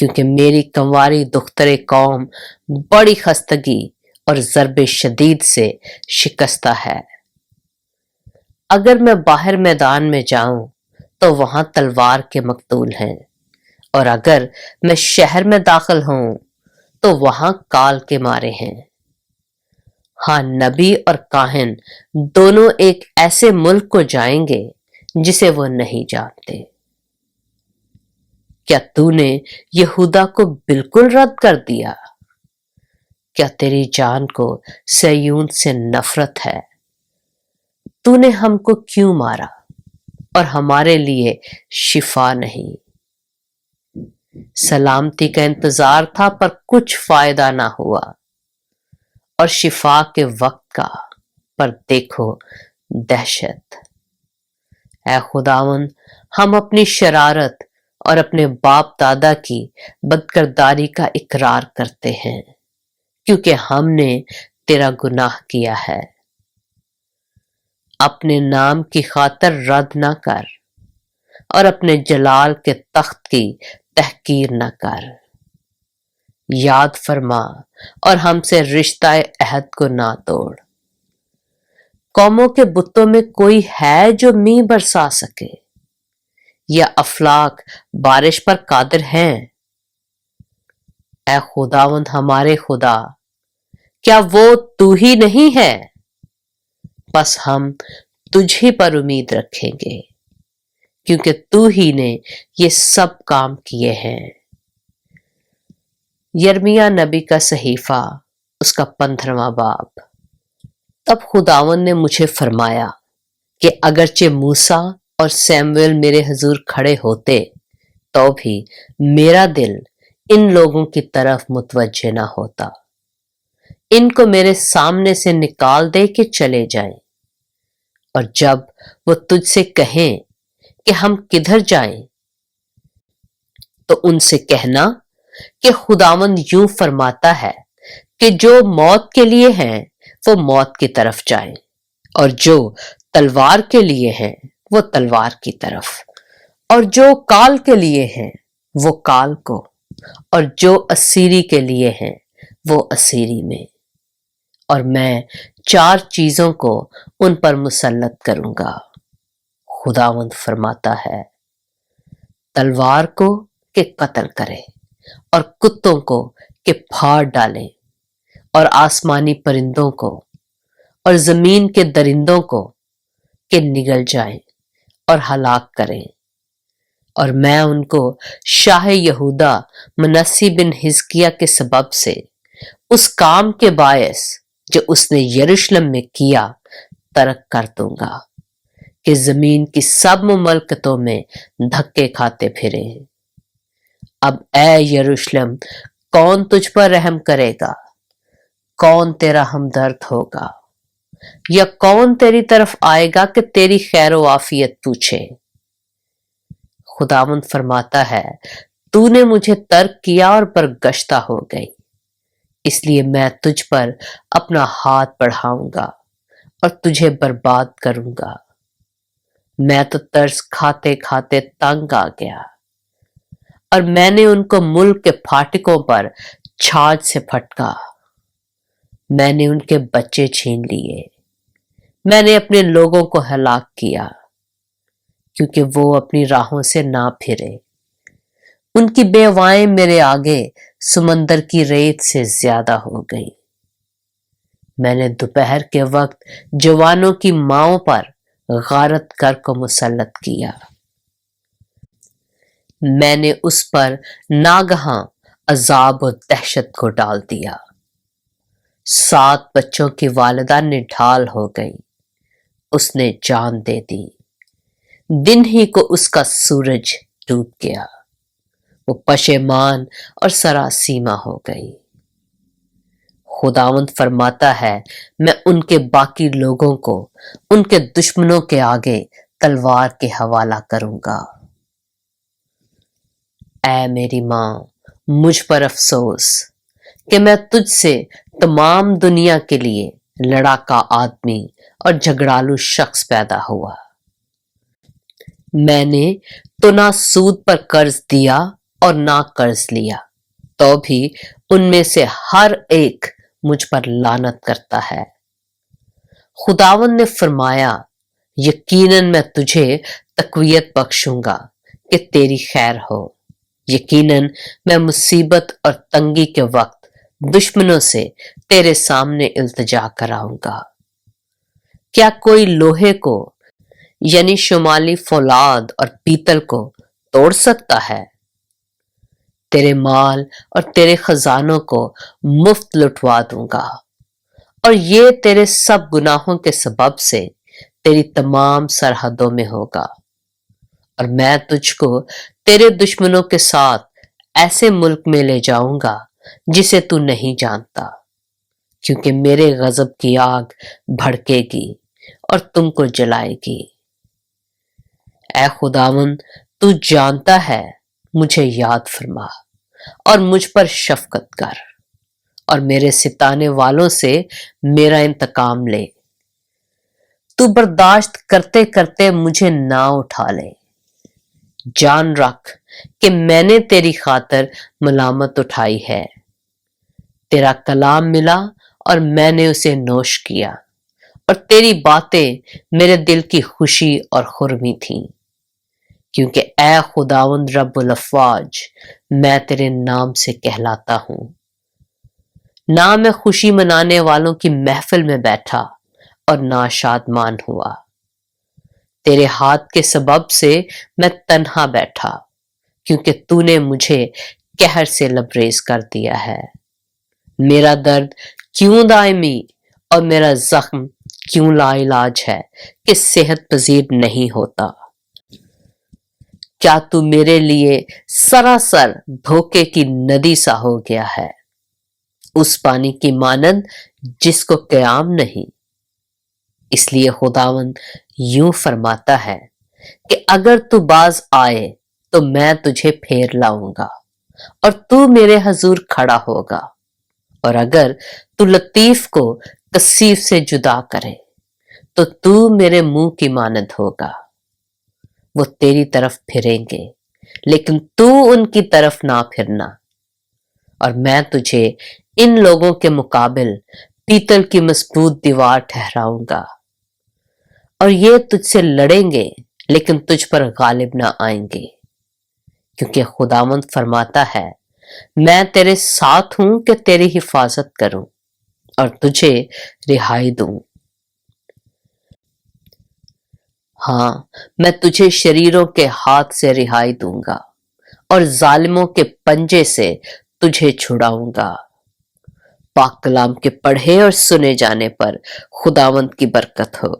کیونکہ میری کنواری دختر قوم بڑی خستگی اور ضرب شدید سے شکستہ ہے۔ اگر میں باہر میدان میں جاؤں تو وہاں تلوار کے مقتول ہیں، اور اگر میں شہر میں داخل ہوں تو وہاں کال کے مارے ہیں۔ ہاں، نبی اور کاہن دونوں ایک ایسے ملک کو جائیں گے جسے وہ نہیں جانتے۔ کیا تو نے یہودا کو بالکل رد کر دیا؟ کیا تیری جان کو صہیون سے نفرت ہے؟ تو نے ہم کو کیوں مارا اور ہمارے لیے شفا نہیں؟ سلامتی کا انتظار تھا پر کچھ فائدہ نہ ہوا، اور شفا کے وقت کا پر دیکھو دہشت۔ اے خداوند، ہم اپنی شرارت اور اپنے باپ دادا کی بدکرداری کا اقرار کرتے ہیں، کیونکہ ہم نے تیرا گناہ کیا ہے۔ اپنے نام کی خاطر رد نہ کر، اور اپنے جلال کے تخت کی تحقیر نہ کر۔ یاد فرما اور ہم سے رشتہ عہد کو نہ توڑ۔ قوموں کے بتوں میں کوئی ہے جو میںہ برسا سکے، یا افلاک بارش پر قادر ہیں؟ اے خداوند ہمارے خدا، کیا وہ تو ہی نہیں ہے؟ بس ہم تجھ ہی پر امید رکھیں گے، کیونکہ تو ہی نے یہ سب کام کیے ہیں۔ یرمیہ نبی کا صحیفہ، اس کا 15واں باب۔ تب خداوند نے مجھے فرمایا کہ اگرچہ موسیٰ اور سیموئیل میرے حضور کھڑے ہوتے تو بھی میرا دل ان لوگوں کی طرف متوجہ نہ ہوتا۔ ان کو میرے سامنے سے نکال دے کہ چلے جائیں، اور جب وہ تجھ سے کہیں کہ ہم کدھر جائیں تو ان سے کہنا کہ خداوند یوں فرماتا ہے کہ جو موت کے لیے ہیں وہ موت کی طرف جائیں، اور جو تلوار کے لیے ہیں وہ تلوار کی طرف، اور جو کال کے لیے ہیں وہ کال کو، اور جو اسیری کے لیے ہیں وہ اسیری میں، اور میں 4 چیزوں کو ان پر مسلط کروں گا۔ خداوند فرماتا ہے، تلوار کو کہ قتل کرے، اور کتوں کو کہ پھاڑ ڈالیں، اور آسمانی پرندوں کو اور زمین کے درندوں کو کہ نگل جائیں اور ہلاک کریں، اور میں ان کو شاہ یہودا منسی بن حزقیہ کے سبب سے اس کام کے باعث جو اس نے یروشلم میں کیا ترک کر دوں گا، کہ زمین کی سب مملکتوں میں دھکے کھاتے پھرے۔ اب اے یروشلم، کون تجھ پر رحم کرے گا؟ کون تیرا ہمدرد ہوگا؟ یا کون تیری طرف آئے گا کہ تیری خیر و عافیت پوچھے؟ خداوند فرماتا ہے، تو نے مجھے ترک کیا اور برگشتہ ہو گئی، اس لیے میں تجھ پر اپنا ہاتھ بڑھاؤں گا اور تجھے برباد کروں گا۔ میں تو ترس کھاتے کھاتے تنگ آ گیا، اور میں نے ان کو ملک کے پھاٹکوں پر چھاج سے پھٹکا۔ میں نے ان کے بچے چھین لیے، میں نے اپنے لوگوں کو ہلاک کیا، کیونکہ وہ اپنی راہوں سے نہ پھرے۔ ان کی بیوائیں میرے آگے سمندر کی ریت سے زیادہ ہو گئی۔ میں نے دوپہر کے وقت جوانوں کی ماؤں پر غارت کر کو مسلط کیا۔ میں نے اس پر ناگہاں عذاب و دہشت کو ڈال دیا۔ 7 بچوں کی والدہ نڈھال ہو گئی، اس نے جان دے دی۔ دن ہی کو اس کا سورج ڈوب گیا، وہ پشیمان اور سراسیمہ ہو گئی۔ خداوند فرماتا ہے، میں ان کے باقی لوگوں کو ان کے دشمنوں کے آگے تلوار کے حوالہ کروں گا۔ اے میری ماں، مجھ پر افسوس کہ میں تجھ سے تمام دنیا کے لیے لڑاکا آدمی اور جھگڑالو شخص پیدا ہوا۔ میں نے تو نہ سود پر قرض دیا اور نہ قرض لیا، تو بھی ان میں سے ہر ایک مجھ پر لعنت کرتا ہے۔ خداوند نے فرمایا، یقیناً میں تجھے تقویت بخشوں گا کہ تیری خیر ہو، یقیناً میں مصیبت اور تنگی کے وقت دشمنوں سے تیرے سامنے التجا کراؤں گا۔ کیا کوئی لوہے کو یعنی شمالی فولاد اور پیتل کو توڑ سکتا ہے؟ تیرے مال اور تیرے خزانوں کو مفت لٹوا دوں گا، اور یہ تیرے سب گناہوں کے سبب سے تیری تمام سرحدوں میں ہوگا۔ اور میں تجھ کو تیرے دشمنوں کے ساتھ ایسے ملک میں لے جاؤں گا جسے تو نہیں جانتا، کیونکہ میرے غضب کی آگ بھڑکے گی اور تم کو جلائے گی۔ اے خداوند، تو جانتا ہے، مجھے یاد فرما اور مجھ پر شفقت کر، اور میرے ستانے والوں سے میرا انتقام لے۔ تو برداشت کرتے کرتے مجھے نہ اٹھا لے۔ جان رکھ کہ میں نے تیری خاطر ملامت اٹھائی ہے۔ تیرا کلام ملا اور میں نے اسے نوش کیا، اور تیری باتیں میرے دل کی خوشی اور خرمی تھیں، کیونکہ اے خداوند رب الافواج، میں تیرے نام سے کہلاتا ہوں۔ نہ میں خوشی منانے والوں کی محفل میں بیٹھا اور نہ شادمان ہوا۔ تیرے ہاتھ کے سبب سے میں تنہا بیٹھا، کیونکہ تو نے مجھے قہر سے لبریز کر دیا ہے۔ میرا درد کیوں دائمی اور میرا زخم کیوں لا علاج ہے کہ صحت پذیر نہیں ہوتا؟ کیا تو میرے لیے سراسر دھوکے کی ندی سا ہو گیا ہے، اس پانی کی مانند جس کو قیام نہیں؟ اس لیے خداوند یوں فرماتا ہے کہ اگر تو باز آئے تو میں تجھے پھیر لاؤں گا اور تو میرے حضور کھڑا ہوگا، اور اگر تو لطیف کو کثیف سے جدا کرے تو تو میرے منہ کی مانند ہوگا۔ وہ تیری طرف پھریں گے لیکن تو ان کی طرف نہ پھرنا، اور میں تجھے ان لوگوں کے مقابل پیتل کی مضبوط دیوار ٹھہراؤں گا، اور یہ تجھ سے لڑیں گے لیکن تجھ پر غالب نہ آئیں گے، کیونکہ خداوند فرماتا ہے، میں تیرے ساتھ ہوں کہ تیری حفاظت کروں اور تجھے رہائی دوں۔ ہاں، میں تجھے شریروں کے ہاتھ سے رہائی دوں گا اور ظالموں کے پنجے سے تجھے چھڑاؤں گا۔ پاک کلام کے پڑھے اور سنے جانے پر خداوند کی برکت ہو۔